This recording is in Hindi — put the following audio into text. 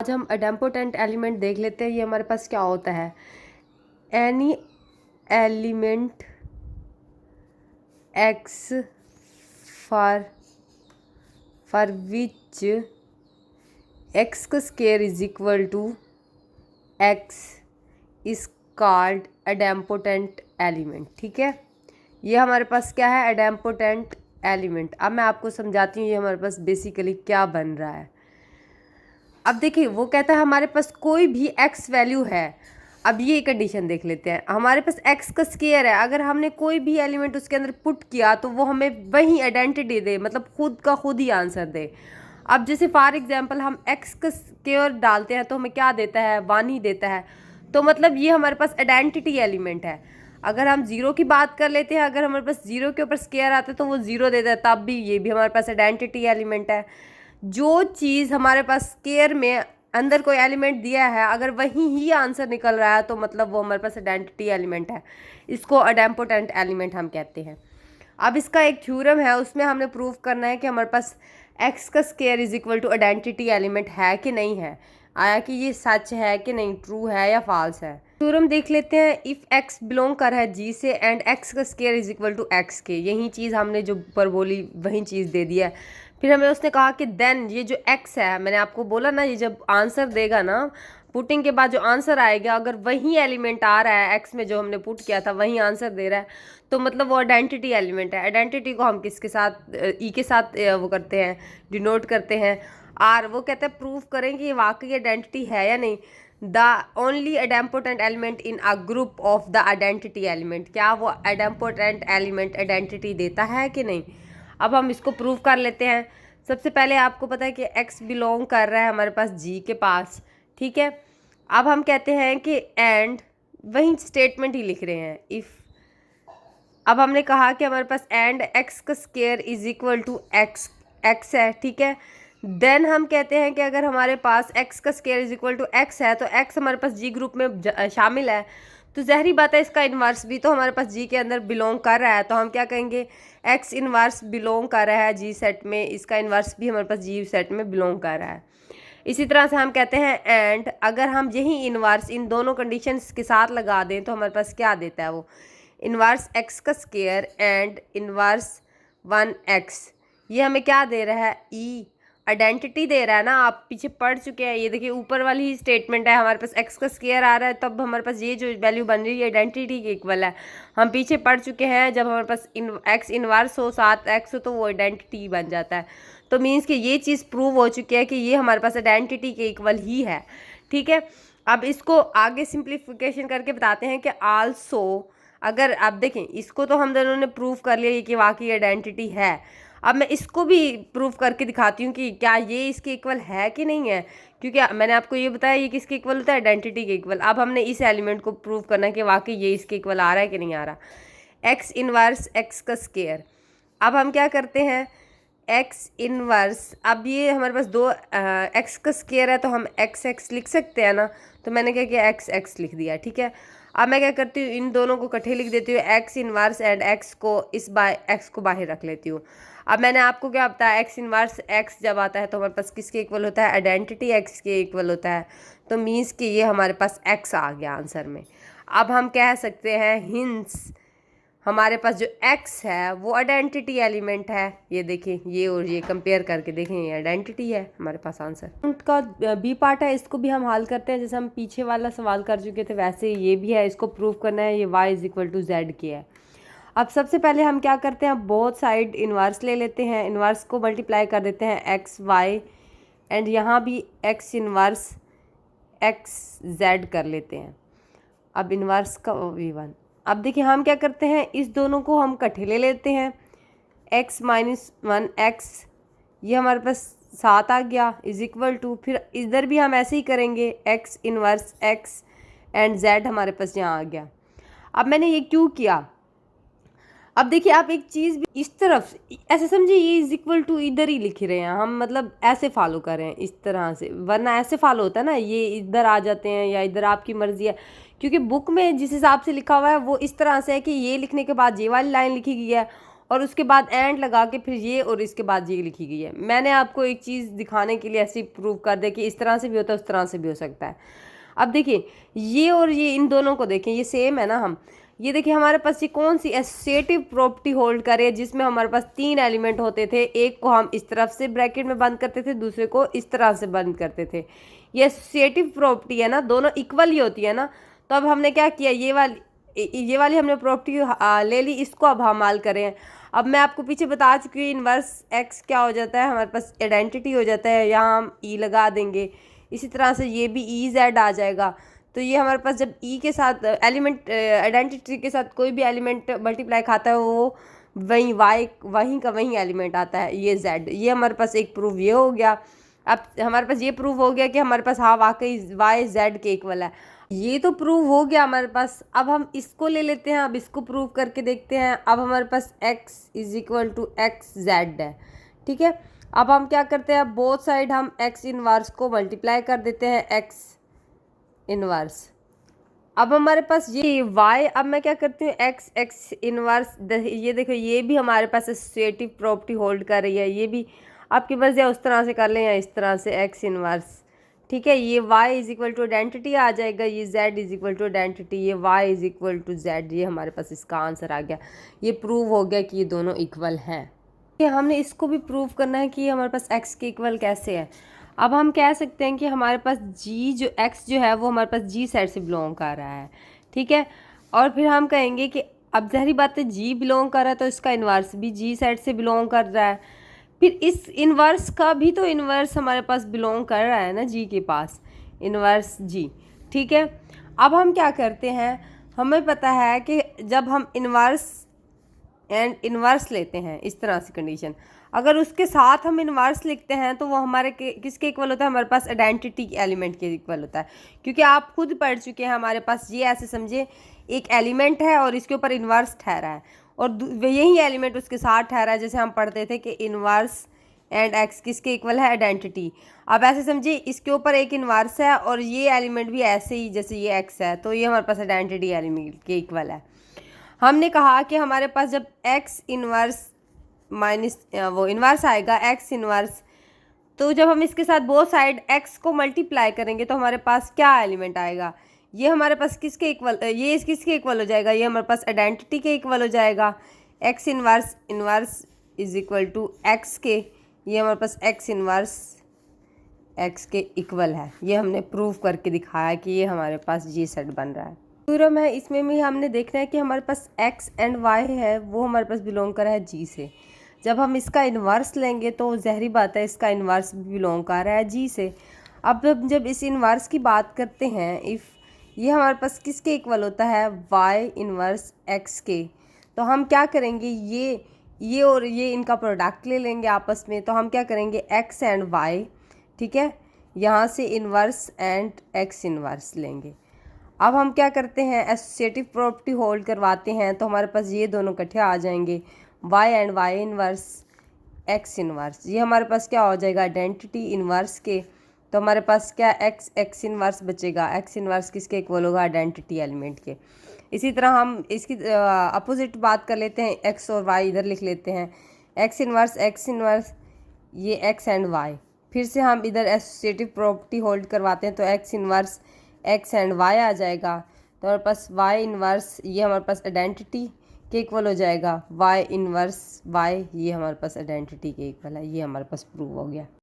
आज हम अडेम्पोटेंट एलिमेंट देख लेते हैं। ये हमारे पास क्या होता है, any element x for which x का square is equal to x is called idempotent element. ठीक है, ये हमारे पास क्या है, अडेम्पोटेंट एलिमेंट। अब मैं आपको समझाती हूँ ये हमारे पास बेसिकली क्या बन रहा है। अब देखिए, वो कहता है हमारे पास कोई भी एक्स वैल्यू है। अब ये कंडीशन देख लेते हैं, हमारे पास एक्स का स्केयर है, अगर हमने कोई भी एलिमेंट उसके अंदर पुट किया तो वो हमें वही आइडेंटिटी दे, मतलब खुद का खुद ही आंसर दे। अब जैसे फॉर एग्जांपल हम एक्स का स्केयर डालते हैं तो हमें क्या देता है, 1 ही देता है। तो मतलब ये हमारे पास आइडेंटिटी एलिमेंट है। अगर हम जीरो की बात कर लेते हैं, अगर हमारे पास जीरो के ऊपर स्केयर आता है तो वो जीरो देता है, तब भी ये भी हमारे पास आइडेंटिटी एलिमेंट है। जो चीज़ हमारे पास स्केयर में अंदर कोई एलिमेंट दिया है, अगर वही ही आंसर निकल रहा है तो मतलब वो हमारे पास आइडेंटिटी एलिमेंट है। इसको अडेम्पोटेंट एलिमेंट हम कहते हैं। अब इसका एक थ्योरम है, उसमें हमने प्रूव करना है कि हमारे पास एक्स का square is equal to identity element है कि नहीं है, आया कि ये सच है कि नहीं, ट्रू है या फॉल्स है। थ्योरम देख लेते हैं। इफ़ एक्स बिलोंग कर है जी से एंड एक्स का square is equal to x के, यही चीज़ हमने जो ऊपर बोली वही चीज़ दे दी है। फिर हमें उसने कहा कि देन ये जो एक्स है, मैंने आपको बोला ना, ये जब आंसर देगा ना, पुटिंग के बाद जो आंसर आएगा, अगर वही एलिमेंट आ रहा है एक्स में जो हमने पुट किया था वही आंसर दे रहा है, तो मतलब वो आइडेंटिटी एलिमेंट है। आइडेंटिटी को हम किसके साथ, ई के साथ वो करते हैं, डिनोट करते हैं, आर। वो कहते हैं प्रूव करें कि ये वाकई आइडेंटिटी है या नहीं। The only idempotent element in a group of the identity element, क्या वो आइडेम्पोटेंट एलिमेंट आइडेंटिटी देता है कि नहीं। अब हम इसको प्रूव कर लेते हैं। सबसे पहले आपको पता है कि x बिलोंग कर रहा है हमारे पास g के पास, ठीक है। अब हम कहते हैं कि एंड, वही स्टेटमेंट ही लिख रहे हैं, इफ़। अब हमने कहा कि हमारे पास एंड x का square is equal to x है, ठीक है। देन हम कहते हैं कि अगर हमारे पास x का square is equal to x है तो x हमारे पास g ग्रुप में शामिल है, तो ज़हरी बात है इसका इन्वर्स भी तो हमारे पास जी के अंदर बिलोंग कर रहा है। तो हम क्या कहेंगे, एक्स इन्वर्स बिलोंग कर रहा है जी सेट में, इसका इन्वर्स भी हमारे पास जी सेट में बिलोंग कर रहा है। इसी तरह से हम कहते हैं एंड, अगर हम यही इन्वर्स इन दोनों कंडीशंस के साथ लगा दें तो हमारे पास क्या देता है, वो इन्वर्स एक्स का स्केयर एंड इन्वर्स 1x। ये हमें क्या दे रहा है, ई आइडेंटिटी दे रहा है ना। आप पीछे पढ़ चुके हैं, ये देखिए ऊपर वाली ही स्टेटमेंट है, हमारे पास एक्स का स्केयर आ रहा है तब हमारे पास ये जो वैल्यू बन रही है आइडेंटिटी के इक्वल है। हम पीछे पढ़ चुके हैं, जब हमारे पास एक्स इनवर्स हो 7x हो तो वो आइडेंटिटी बन जाता है। तो मीन्स कि ये चीज़ प्रूव हो चुकी है कि ये हमारे पास आइडेंटिटी के इक्वल ही है, ठीक है। अब इसको आगे सिंप्लीफिकेशन करके बताते हैं कि आल्सो, अगर आप देखें इसको तो हम दोनों ने प्रूव कर लिया कि वाकई आइडेंटिटी है। अब मैं इसको भी प्रूव करके दिखाती हूँ कि क्या ये इसके इक्वल है कि नहीं है, क्योंकि मैंने आपको ये बताया ये किसके इक्वल होता है, आइडेंटिटी के इक्वल। अब हमने इस एलिमेंट को प्रूव करना है कि वाकई ये इसके इक्वल आ रहा है कि नहीं आ रहा। एक्स इनवर्स एक्स का स्केयर, अब हम क्या करते हैं, एक्स इनवर्स, अब ये हमारे पास दो एक्स का स्केयर है तो हम एक्स एक्स लिख सकते हैं ना, तो मैंने क्या किया, एक्स एक्स लिख दिया, ठीक है। अब मैं क्या करती हूँ, इन दोनों को इकट्ठे लिख देती हूँ, एक्स इनवर्स एंड एक्स को एक्स को बाहर रख लेती हूँ। अब मैंने आपको क्या बताया, एक्स इनवर्स एक्स जब आता है तो हमारे पास किसके इक्वल होता है, आइडेंटिटी एक्स के इक्वल होता है। तो मीन्स कि ये हमारे पास एक्स आ गया आंसर में। अब हम कह सकते हैं हिंस, हमारे पास जो x है वो आइडेंटिटी एलिमेंट है। ये देखें, ये और ये कंपेयर करके देखें, ये आइडेंटिटी है हमारे पास आंसर। का बी पार्ट है, इसको भी हम हल करते हैं, जैसे हम पीछे वाला सवाल कर चुके थे वैसे ये भी है। इसको प्रूव करना है, ये y is equal to z के है। अब सबसे पहले हम क्या करते हैं, बोथ साइड इन्वर्स ले लेते हैं, इन्वर्स को मल्टीप्लाई कर देते हैं एक्स वाई, एंड यहाँ भी एक्स इन्वर्स एक्स जेड कर लेते हैं। अब इन्वर्स का v1। अब देखिए हम क्या करते हैं, इस दोनों को हम इकट्ठे ले लेते हैं, x माइनस 1x, ये हमारे पास 7 आ गया, इज इक्वल टू, फिर इधर भी हम ऐसे ही करेंगे, x inverse x and z हमारे पास यहाँ आ गया। अब मैंने ये क्यों किया, अब देखिए आप एक चीज़ भी इस तरफ ऐसे समझिए, ये इज इक्वल टू इधर ही लिख रहे हैं हम, मतलब ऐसे फॉलो कर रहे हैं इस तरह से, वरना ऐसे फॉलो होता है ना, ये इधर आ जाते हैं या इधर, आपकी मर्जी है। क्योंकि बुक में जिस हिसाब से लिखा हुआ है वो इस तरह से है कि ये लिखने के बाद ये वाली लाइन लिखी गई है और उसके बाद एंड लगा के फिर ये और इसके बाद ये लिखी गई है। मैंने आपको एक चीज़ दिखाने के लिए ऐसे प्रूव कर दे कि इस तरह से भी होता है, उस तरह से भी हो सकता है। अब देखिए ये और ये, इन दोनों को देखें, ये सेम है ना। हम ये देखिए हमारे पास ये कौन सी एसोसिएटिव प्रॉपर्टी होल्ड करे, जिसमें हमारे पास 3 एलिमेंट होते थे। एक को हम इस तरफ से ब्रैकेट में बंद करते थे, दूसरे को इस तरह से बंद करते थे। ये एसोसिएटिव प्रॉपर्टी है ना, दोनों इक्वल ही होती है ना। तो अब हमने क्या किया, ये वाली हमने प्रॉपर्टी ले ली, इसको अब हम हल करें। अब मैं आपको पीछे बता चुकी हूँ इन्वर्स एक्स क्या हो जाता है, हमारे पास आइडेंटिटी हो जाता है, यहाँ हम ई लगा देंगे। इसी तरह से ये भी ई जेड आ जाएगा। तो ये हमारे पास जब ई के साथ एलिमेंट आइडेंटिटी के साथ कोई भी एलिमेंट मल्टीप्लाई खाता है, वो वहीं वहीं का वहीं एलिमेंट आता है, ये जेड। ये हमारे पास एक प्रूफ ये हो गया। अब हमारे पास ये प्रूफ हो गया कि हमारे पास हाँ वाकई वाई जेड के इक्वल है। ये तो प्रूव हो गया हमारे पास। अब हम इसको ले लेते हैं, अब इसको प्रूव करके देखते हैं। अब हमारे पास x is equal to x z है, ठीक है। अब हम क्या करते हैं, बोथ साइड हम x इनवर्स को मल्टीप्लाई कर देते हैं, x इनवर्स। अब हमारे पास ये y, अब मैं क्या करती हूँ x इनवर्स, ये देखो ये भी हमारे पास एसोसिएटिव प्रॉपर्टी होल्ड कर रही है। ये भी आपकी मर्जी है, उस तरह से कर लें या इस तरह से x इनवर्स, ठीक है। ये y is equal to identity आ जाएगा, ये z is equal to identity, ये y is equal to z। ये हमारे पास इसका आंसर आ गया। ये प्रूव हो गया कि ये दोनों इक्वल हैं। ये हमने इसको भी प्रूव करना है कि हमारे पास x के इक्वल कैसे है। अब हम कह सकते हैं कि हमारे पास g x जो है वो हमारे पास g सेट से बिलोंग कर रहा है, ठीक है। और फिर हम कहेंगे कि अब ज़ाहिर बात है g बिलोंग कर रहा है तो इसका इन्वर्स भी g सेट से बिलोंग कर रहा है। फिर इस इन्वर्स का भी तो इन्वर्स हमारे पास बिलोंग कर रहा है ना जी के पास, इन्वर्स जी, ठीक है। अब हम क्या करते हैं, हमें पता है कि जब हम इन्वर्स एंड इन्वर्स लेते हैं इस तरह से कंडीशन, अगर उसके साथ हम इन्वर्स लिखते हैं तो वो हमारे किसके इक्वल होता है, हमारे पास आइडेंटिटी एलिमेंट के इक्वल होता है। क्योंकि आप खुद पढ़ चुके हैं, हमारे पास ये ऐसे समझे एक एलिमेंट है और इसके ऊपर इन्वर्स ठहरा है और यही एलिमेंट उसके साथ ठहरा है। जैसे हम पढ़ते थे कि इन्वर्स एंड एक्स किसके इक्वल है, आइडेंटिटी। अब ऐसे समझिए इसके ऊपर एक इन्वर्स है और ये एलिमेंट भी ऐसे ही जैसे ये एक्स है, तो ये हमारे पास आइडेंटिटी एलिमेंट के इक्वल है। हमने कहा कि हमारे पास जब एक्स इन्वर्स माइनस वो इन्वर्स आएगा एक्स इन्वर्स, तो जब हम इसके साथ बोथ साइड एक्स को मल्टीप्लाई करेंगे तो हमारे पास क्या एलिमेंट आएगा, ये हमारे पास किसके इक्वल, ये किसके इक्वल हो जाएगा, ये हमारे पास आइडेंटिटी के इक्वल हो जाएगा। X inverse is equal to x के, ये हमारे पास एक्स इन्वर्स एक्स के इक्वल है। ये हमने प्रूव करके दिखाया कि ये हमारे पास जी सेट बन रहा है। थ्योरम है, इसमें भी हमने देखना है कि हमारे पास एक्स एंड वाई है वो हमारे पास बिलोंग कर रहा है जी से। जब हम इसका इन्वर्स लेंगे तो ज़ाहिर बात है इसका इन्वर्स भी बिलोंग कर रहा है जी से। अब जब इस इन्वर्स की बात करते हैं, इफ़ ये हमारे पास किसके इक्वल होता है, वाई इन्वर्स एक्स के, तो हम क्या करेंगे, ये और ये इनका प्रोडक्ट ले लेंगे आपस में। तो हम क्या करेंगे एक्स एंड वाई, ठीक है, यहाँ से इन्वर्स एंड एक्स इन्वर्स लेंगे। अब हम क्या करते हैं एसोसिएटिव प्रॉपर्टी होल्ड करवाते हैं, तो हमारे पास ये दोनों इकट्ठे आ जाएंगे, y and y inverse x inverse. ये हमारे पास क्या हो जाएगा, आइडेंटिटी इन्वर्स के। तो हमारे पास क्या एक्स इन्वर्स बचेगा, एक्स इन्वर्स किसके इक्वल होगा, आइडेंटिटी एलिमेंट के। इसी तरह हम इसकी अपोजिट बात कर लेते हैं, एक्स और वाई इधर लिख लेते हैं, एक्स इन्वर्स ये एक्स एंड वाई। फिर से हम इधर एसोसिएटिव प्रॉपर्टी होल्ड करवाते हैं, तो x inverse x and y आ जाएगा। तो हमारे पास वाई इन्वर्स ये हमारे पास आइडेंटिटी के इक्वल हो जाएगा, वाई इन्वर्स वाई ये हमारे पास आइडेंटिटी के इक्वल है। ये हमारे पास प्रूव हो गया।